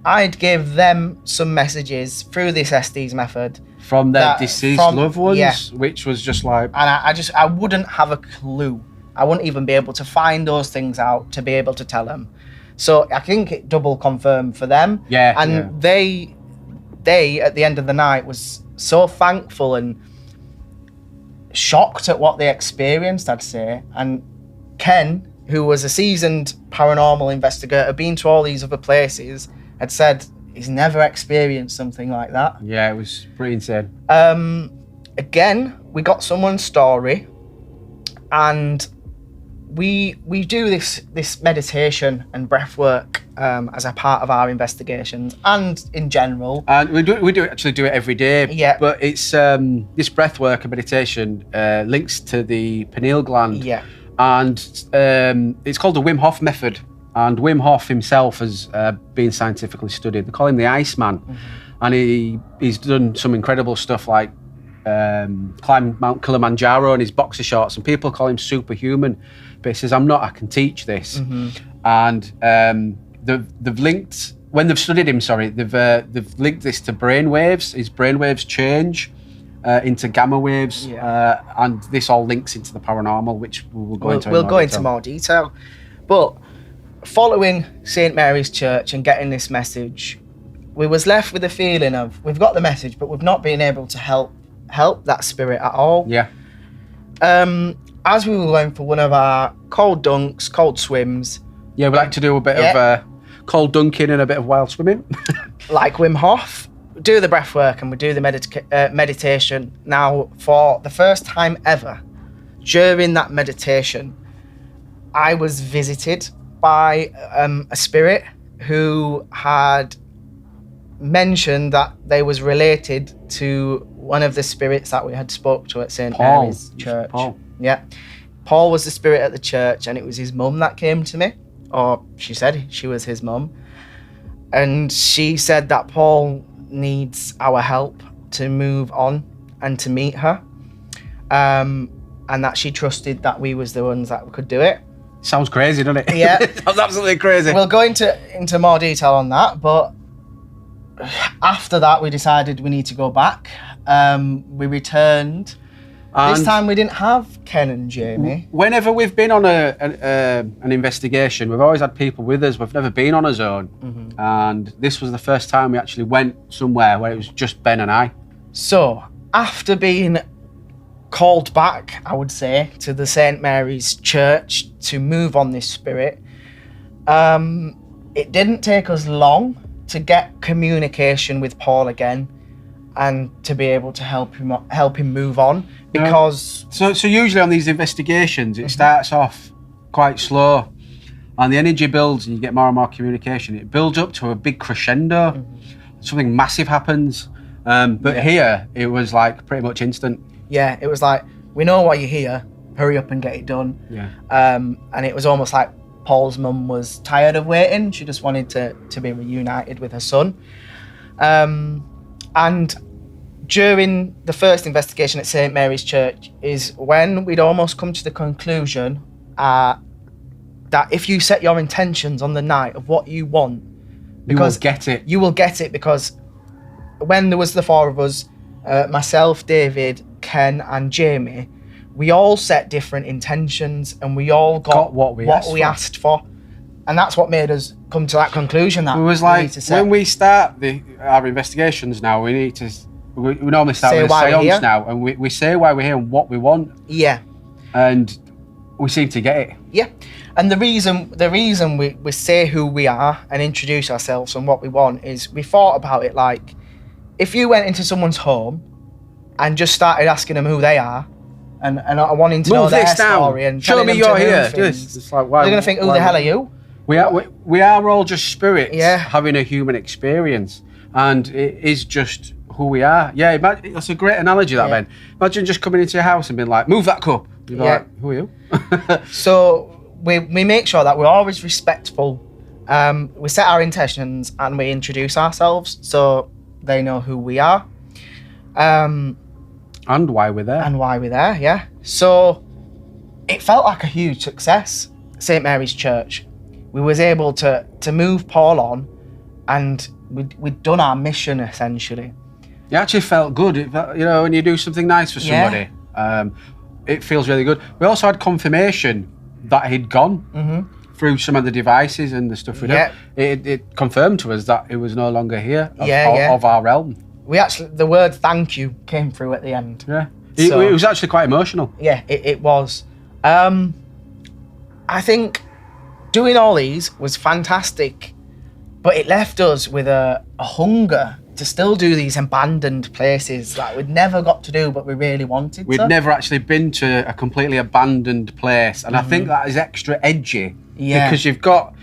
I'd give them some messages through this SD's method. From their deceased loved ones, which was just like... And I wouldn't have a clue. I wouldn't even be able to find those things out to be able to tell them. So I think it double confirmed for them. Yeah. And they at the end of the night was so thankful and shocked at what they experienced, I'd say. And Ken who was a seasoned paranormal investigator, been to all these other places, had said he's never experienced something like that. Yeah, it was pretty insane. Again, we got someone's story, and we do this meditation and breath work as a part of our investigations and in general. And we actually do it every day. Yeah. But it's this breath work and meditation links to the pineal gland. Yeah. And it's called the Wim Hof method. And Wim Hof himself has been scientifically studied. They call him the Iceman. And he's done some incredible stuff like climb Mount Kilimanjaro in his boxer shorts, and people call him superhuman. But he says, I'm not, I can teach this. And they've linked, when they've studied him, they've linked this to brain waves. His brain waves change into gamma waves, and this all links into the paranormal, which we'll go into. We'll go into more detail. But following St. Mary's Church and getting this message, we was left with a feeling of, we've got the message, but we've not been able to help that spirit at all. Yeah. As we were going for one of our cold dunks, cold swims. Yeah, we like to do a bit of cold dunking and a bit of wild swimming. Like Wim Hof, do the breath work and we do the meditation. Now, for the first time ever, during that meditation, I was visited by a spirit who had mentioned that they was related to one of the spirits that we had spoke to at St. Mary's Church. Paul. Yeah. Paul was the spirit at the church, and it was his mum that came to me, or she said she was his mum. And she said that Paul needs our help to move on and to meet her. And that she trusted that we was the ones that could do it. Sounds crazy, doesn't it? Yeah. Sounds absolutely crazy. We'll go into more detail on that, but after that we decided we need to go back. We returned. And this time we didn't have Ken and Jamie. Whenever we've been on an investigation, we've always had people with us. We've never been on our own. And this was the first time we actually went somewhere where it was just Ben and I. So, after being called back, I would say, to the St. Mary's Church to move on this spirit, it didn't take us long to get communication with Paul again and to be able to help him move on, because so usually on these investigations it starts off quite slow and the energy builds and you get more and more communication. It builds up to a big crescendo. Something massive happens, but here it was like pretty much instant. Yeah, it was like, we know why you're here, hurry up and get it done. Yeah. And it was almost like Paul's mum was tired of waiting. She just wanted to be reunited with her son. And during the first investigation at St. Mary's Church is when we'd almost come to the conclusion that if you set your intentions on the night of what you want, because you will get it, because when there was the four of us, myself, David, Ken and Jamie, we all set different intentions and we all got what we asked for. And that's what made us come to that conclusion that it was like, when we start our investigations now, we normally start with a seance now, and we say why we're here and what we want. Yeah. And we seem to get it. Yeah. And the reason we say who we are and introduce ourselves and what we want is we thought about it like, if you went into someone's home and just started asking them who they are and wanting to know their story and show me you're here. It's like, they're going to think, who the hell are you? We are all just spirits having a human experience, and it is just who we are. Yeah, that's a great analogy, that, Ben. Imagine just coming into your house and being like, move that cup. You'd be like, who are you? So we make sure that we're always respectful. We set our intentions and we introduce ourselves so they know who we are. And why we're there. Yeah. So it felt like a huge success, St. Mary's Church. We was able to move Paul on, and we'd done our mission, essentially. It actually felt good. It felt, when you do something nice for somebody, it feels really good. We also had confirmation that he'd gone through some of the devices and the stuff we did. It confirmed to us that it was no longer here of our realm. We actually, the word thank you came through at the end. Yeah. It was actually quite emotional. Yeah, it was. I think doing all these was fantastic, but it left us with a hunger to still do these abandoned places that we'd never got to do, but we really wanted We'd to. never actually been to a completely abandoned place, and I think that is extra edgy. Yeah. Because you've got,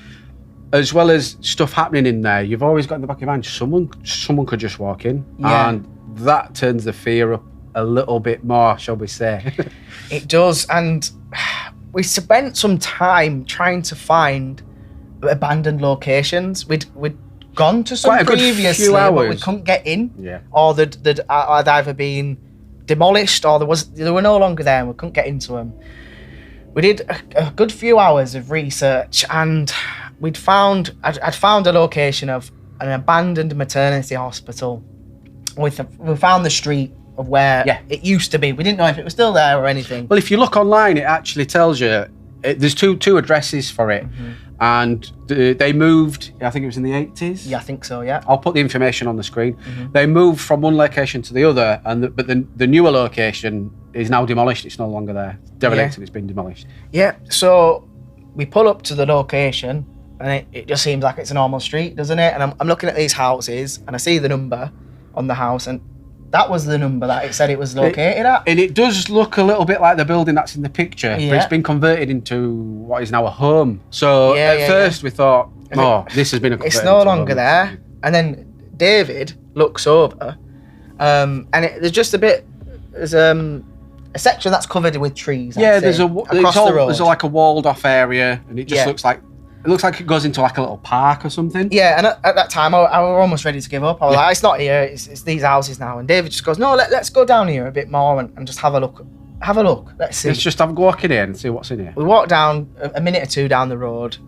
as well as stuff happening in there, you've always got in the back of your mind, someone could just walk in, and that turns the fear up a little bit more, shall we say. It does, and we spent some time trying to find abandoned locations. We'd gone to some Quite a good previously, few but we hours. couldn't get in. Yeah. Or they'd either been demolished, or they were no longer there, and we couldn't get into them. We did a good few hours of research, and I'd found a location of an abandoned maternity hospital. We found the street of where it used to be. We didn't know if it was still there or anything. Well, if you look online, it actually tells you there's two addresses for it, and they moved. I think it was in the 80s. Yeah, I think so. Yeah. I'll put the information on the screen. They moved from one location to the other, but the newer location is now demolished. It's no longer there. Derelict, it's been demolished. Yeah. So we pull up to the location, and it just seems like it's a normal street, doesn't it? And I'm looking at these houses, and I see the number on the house, and that was the number that it said it was located at. And it does look a little bit like the building that's in the picture, but it's been converted into what is now a home. So at first we thought, this has been a It's no longer there. And then David looks over, and there's just there's a section that's covered with trees. Yeah, there's across the road. There's like a walled off area, and it just looks like it goes into like a little park or something. Yeah, and at that time, I was almost ready to give up. I was like, it's not here, it's these houses now. And David just goes, no, let's go down here a bit more and just have a look. Have a look, let's see. Let's just walk in here and see what's in here. We walk down a minute or two down the road,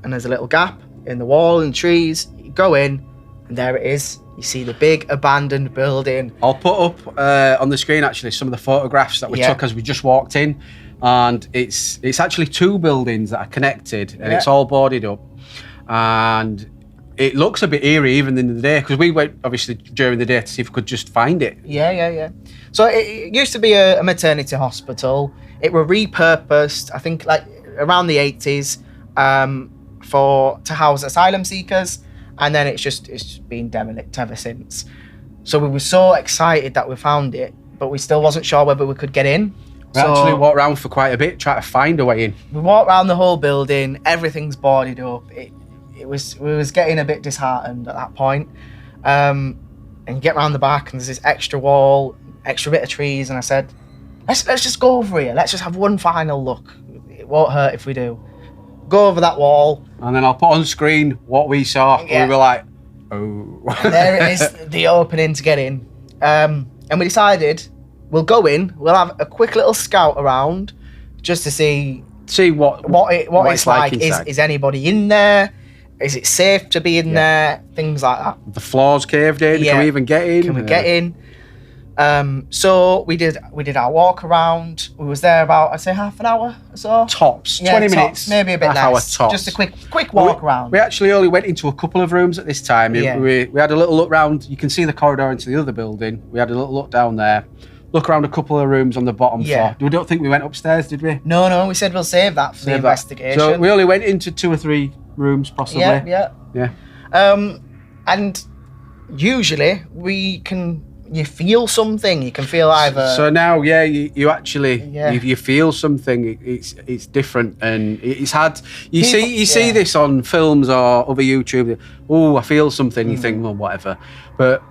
and there's a little gap in the wall and trees. You go in, and there it is. You see the big abandoned building. I'll put up on the screen actually some of the photographs that we took as we just walked in. And it's actually two buildings that are connected, and it's all boarded up, and it looks a bit eerie even in the day, because we went obviously during the day to see if we could just find it. Yeah. So it used to be a maternity hospital. It were repurposed, I think, like around the 80s, to house asylum seekers, and then it's been derelict ever since. So we were so excited that we found it, but we still wasn't sure whether we could get in. We actually walked around for quite a bit, trying to find a way in. We walked around the whole building. Everything's boarded up. We was getting a bit disheartened at that point. And you get round the back, and there's this extra wall, extra bit of trees, and I said, let's just go over here. Let's just have one final look. It won't hurt if we do. Go over that wall. And then I'll put on screen what we saw. Yeah. We were like, oh. And there it is, the opening to get in. And we decided we'll go in. We'll have a quick little scout around, just to see what it's like. Is anybody in there? Is it safe to be in there? Things like that. The floor's caved in. Can we even get in? Can we get in? So we did our walk around. We was there about, I'd say, half an hour or so. Tops. 20 minutes. Maybe a bit half less. hour tops. Just a quick walk around. We actually only went into a couple of rooms at this time. Yeah. We had a little look round. You can see the corridor into the other building. We had a little look down there. Look around a couple of rooms on the bottom floor. We don't think we went upstairs, did we? No, we said we'll save that for the investigation. So we only went into 2 or 3 rooms, possibly. Yeah. And usually you feel something. You can feel either. So now, you actually you feel something. It's different, and it's hard. You see this on films or other YouTube. Oh, I feel something. You think, well, whatever. But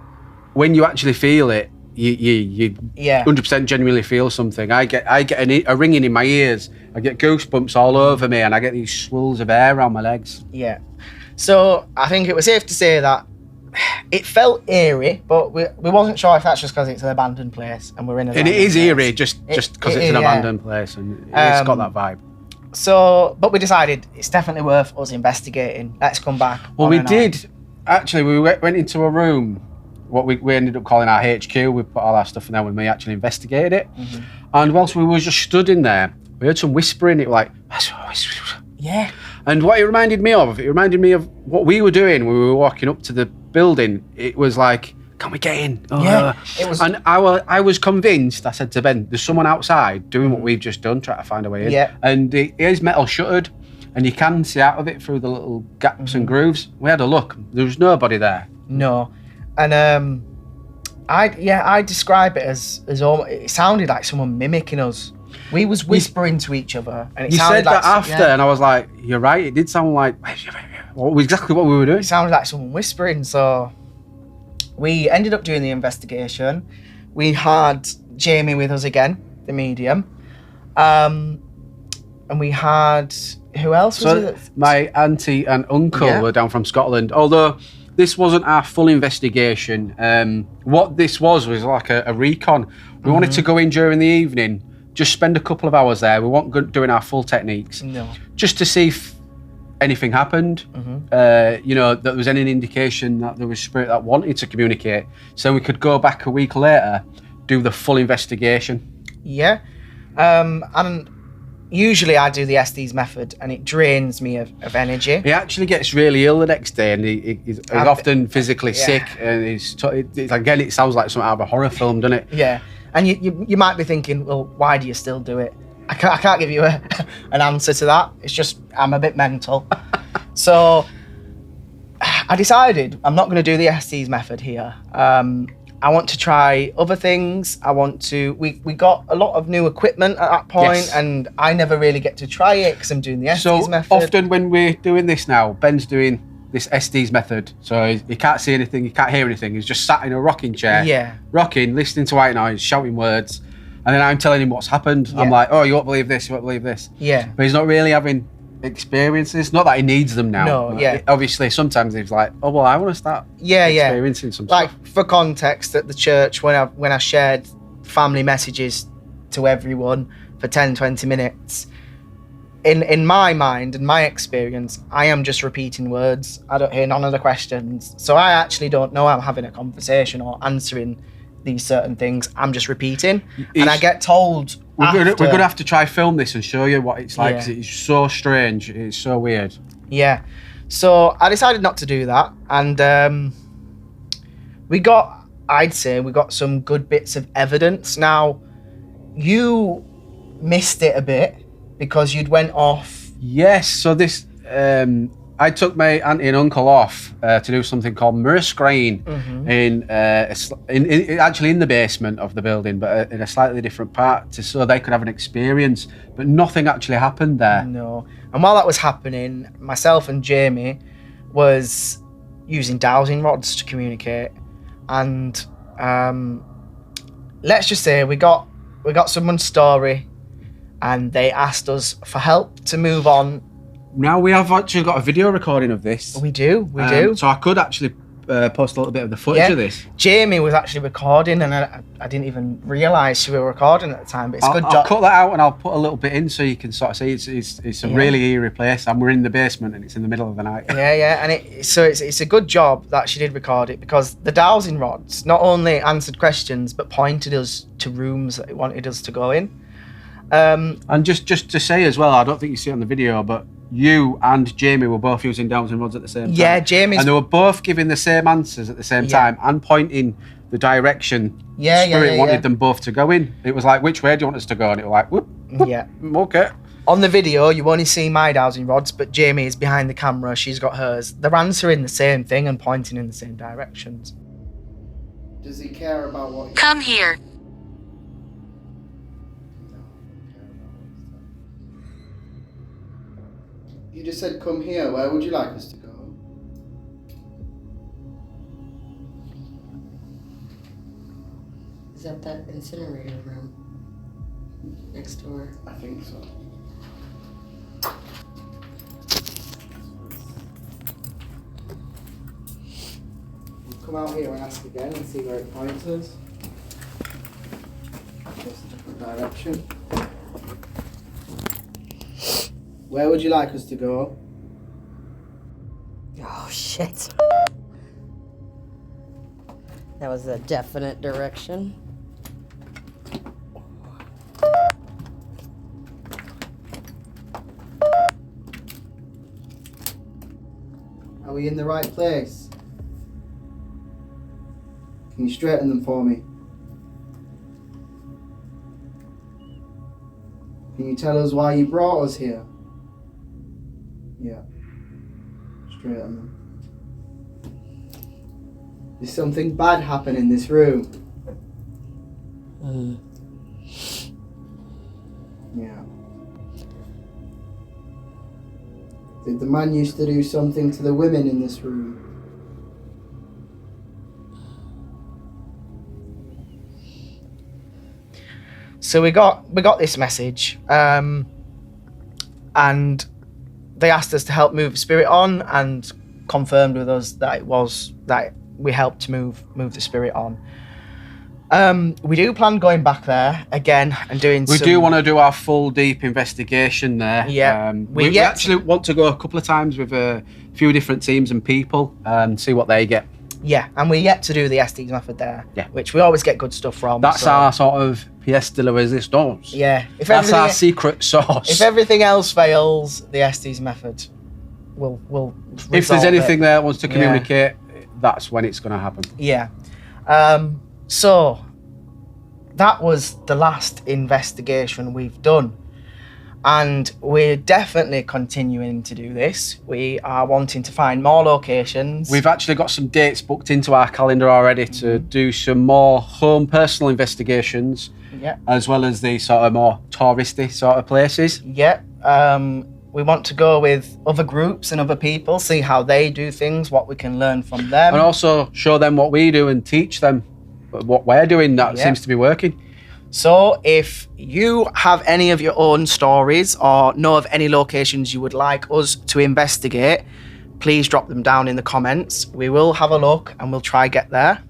when you actually feel it, you 100% genuinely feel something. I get a ringing in my ears. I get goosebumps all over me, and I get these swirls of air around my legs. Yeah. So I think it was safe to say that it felt eerie, but we wasn't sure if that's just because it's an abandoned place and we're in. And it is eerie just because it's an abandoned place, and it's got that vibe. So, but we decided it's definitely worth us investigating. Let's come back. Well, we did actually. We went into a room. What we ended up calling our HQ. We put all our stuff in there when we actually investigated it. And whilst we were just stood in there, we heard some whispering. It was like, yeah. And what it reminded me of what we were doing when we were walking up to the building. It was like can we get in? Yeah, it was. And I was convinced. I said to Ben, there's someone outside doing what we've just done, trying to find a way in. Yeah. And it is metal shuttered, and you can see out of it through the little gaps and grooves. We had a look. There was nobody there. No, and I describe it as almost, it sounded like someone mimicking us. We was whispering to each other, and it You sounded said that like, after, and I was like, "You're right. It did sound like exactly what we were doing." It sounded like someone whispering. So we ended up doing the investigation. We had Jamie with us again, the medium, and we had who else was it? My auntie and uncle were down from Scotland. Although this wasn't our full investigation. What this was like a recon. We wanted to go in during the evening. Just spend a couple of hours there. We weren't doing our full techniques. No. Just to see if anything happened. You know, that there was any indication that there was spirit that wanted to communicate. So we could go back a week later, do the full investigation. Yeah. And usually I do the Estes method, and it drains me of energy. He actually gets really ill the next day, and he's often physically sick. And it's again, it sounds like something out of a horror film, doesn't it? Yeah. And you might be thinking, well, why do you still do it? I can't give you an answer to that. It's just I'm a bit mental. So I decided I'm not going to do the Estes method here. I want to try other things. We got a lot of new equipment at that point, and I never really get to try it because I'm doing the Estes method. So often when we're doing this now, Ben's doing this Estes method, so he can't see anything, he can't hear anything. He's just sat in a rocking chair, rocking, listening to white noise, shouting words, and then I'm telling him what's happened. I'm like, oh, you won't believe this, you won't believe this. Yeah. But he's not really having experiences. Not that he needs them now. No, yeah. Obviously, sometimes he's like, oh, well, I want to start experiencing some like, stuff. For context, at the church, when I shared family messages to everyone for 10, 20 minutes, in my mind and my experience, I am just repeating words. I don't hear none of the questions. So I actually don't know I'm having a conversation or answering these certain things. I'm just repeating. And I get told we're going to have to try film this and show you what it's like, because it's so strange. It's so weird. Yeah. So I decided not to do that. And I'd say we got some good bits of evidence. Now, you missed it a bit because you'd went off. Yes, so this, I took my auntie and uncle off to do something called mirror screen actually in the basement of the building, but in a slightly different part, so they could have an experience. But nothing actually happened there. No. And while that was happening, myself and Jamie was using dowsing rods to communicate. And let's just say we got someone's story, and they asked us for help to move on. Now we have actually got a video recording of this. We do. So I could actually post a little bit of the footage of this. Jamie was actually recording, and I didn't even realise she was recording at the time. But it's good. I'll cut that out, and I'll put a little bit in so you can sort of see it's a really eerie place, and we're in the basement, and it's in the middle of the night. Yeah, and it's a good job that she did record it, because the dowsing rods not only answered questions but pointed us to rooms that it wanted us to go in. And just to say as well, I don't think you see it on the video, but you and Jamie were both using dowsing rods at the same time. Yeah, Jamie's... And they were both giving the same answers at the same time and pointing the direction Spirit wanted them both to go in. It was like, which way do you want us to go? And it was like, whoop, whoop, okay. On the video, you only see my dowsing rods, but Jamie is behind the camera. She's got hers. They're answering the same thing and pointing in the same directions. Does he care about what... Come here. You just said come here. Where would you like us to go? Is that incinerator room next door? I think so. We'll come out here and ask again and see where it points us. Just a different direction. Where would you like us to go? Oh, shit. That was a definite direction. Are we in the right place? Can Can you straighten them for me? Can you tell us why you brought us here? Yeah. Straighten them. Did something bad happen in this room? Yeah. Did the man used to do something to the women in this room? So we got this message, and they asked us to help move the spirit on, and confirmed with us that we helped to move the spirit on. We do plan going back there again and doing. We do want to do our full deep investigation there. Yeah, we actually want to go a couple of times with a few different teams and people and see what they get. Yeah, and we're yet to do the Estes method there. Yeah, which we always get good stuff from. That's our sort of pièce de la résistance. Yeah, that's our secret sauce. If everything else fails, the Estes method will. If there's anything there that wants to communicate, that's when it's going to happen. Yeah. So that was the last investigation we've done, and we're definitely continuing to do this. We are wanting to find more locations. We've actually got some dates booked into our calendar already to do some more home personal investigations, as well as the sort of more touristy sort of places. Yeah. We want to go with other groups and other people, see how they do things, what we can learn from them. And also show them what we do and teach them what we're doing that seems to be working. So if you have any of your own stories or know of any locations you would like us to investigate, please drop them down in the comments. We will have a look and we'll try get there.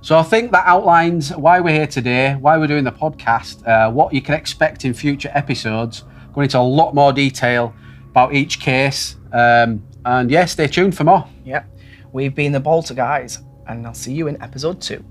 So I think that outlines why we're here today, why we're doing the podcast, what you can expect in future episodes, going into a lot more detail about each case. And yeah, stay tuned for more. Yeah, we've been the Polterguys, and I'll see you in episode 2.